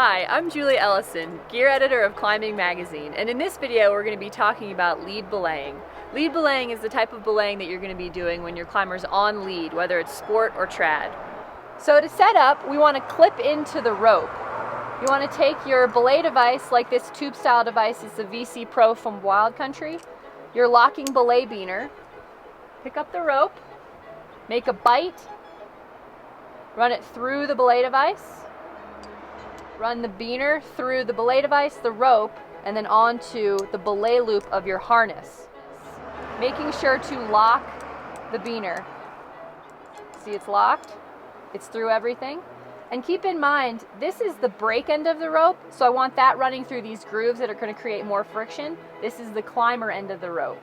Hi, I'm Julie Ellison, gear editor of Climbing Magazine, and in this video we're going to be talking about lead belaying. Lead belaying is the type of belaying that you're going to be doing when your climber's on lead, whether it's sport or trad. So to set up, we want to clip into the rope. You want to take your belay device, like this tube style device is the VC Pro from Wild Country, your locking belay beaner, pick up the rope, make a bite, run it through the belay device, run the beaner through the belay device, the rope, and then onto the belay loop of your harness. Making sure to lock the beaner. See, it's locked. It's through everything. And keep in mind, this is the break end of the rope, so I want that running through these grooves that are going to create more friction. This is the climber end of the rope.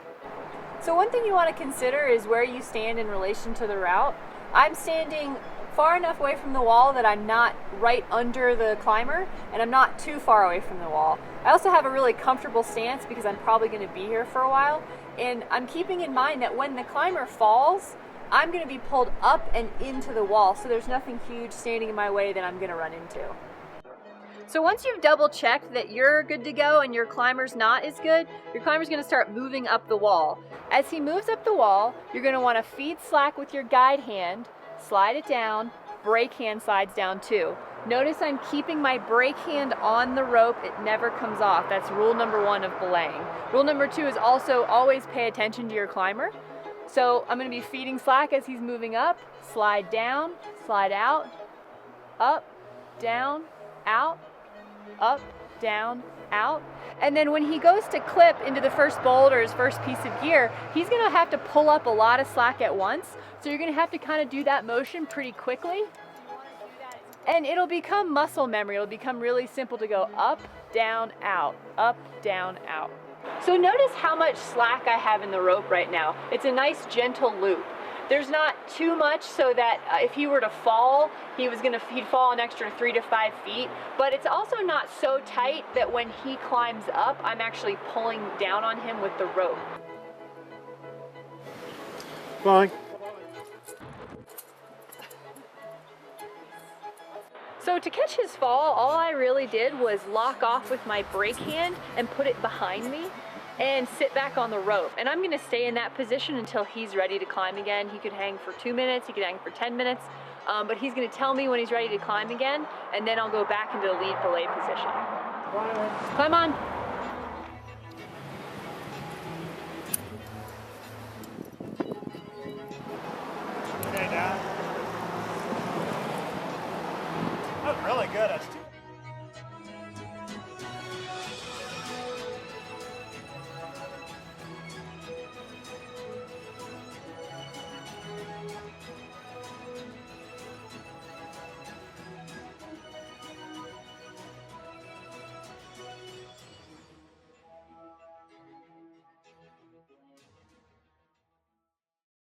So one thing you want to consider is where you stand in relation to the route. I'm standing far enough away from the wall that I'm not right under the climber, and I'm not too far away from the wall. I also have a really comfortable stance because I'm probably going to be here for a while, and I'm keeping in mind that when the climber falls, I'm going to be pulled up and into the wall, so there's nothing huge standing in my way that I'm going to run into. So once you've double checked that you're good to go and your climber's not as good, your climber's going to start moving up the wall. As he moves up the wall, you're going to want to feed slack with your guide hand, slide it down, brake hand slides down too. Notice I'm keeping my brake hand on the rope, it never comes off. That's rule number 1 of belaying. Rule number 2 is also always pay attention to your climber. So I'm going to be feeding slack as he's moving up, slide down, slide out, up, down, out, up, down, out. And then when he goes to clip into the first bolt or his first piece of gear, he's going to have to pull up a lot of slack at once. So you're going to have to kind of do that motion pretty quickly. And it'll become muscle memory. It'll become really simple to go up, down, out, up, down, out. So notice how much slack I have in the rope right now. It's a nice gentle loop. There's not too much so that if he were to fall, he'd fall an extra 3 to 5 feet, but it's also not so tight that when he climbs up, I'm actually pulling down on him with the rope. Fine. So to catch his fall, all I really did was lock off with my brake hand and put it behind me and sit back on the rope. And I'm gonna stay in that position until he's ready to climb again. He could hang for 2 minutes, he could hang for 10 minutes, but he's gonna tell me when he's ready to climb again, and then I'll go back into the lead belay position. Climb on. Okay, Dad. That was really good.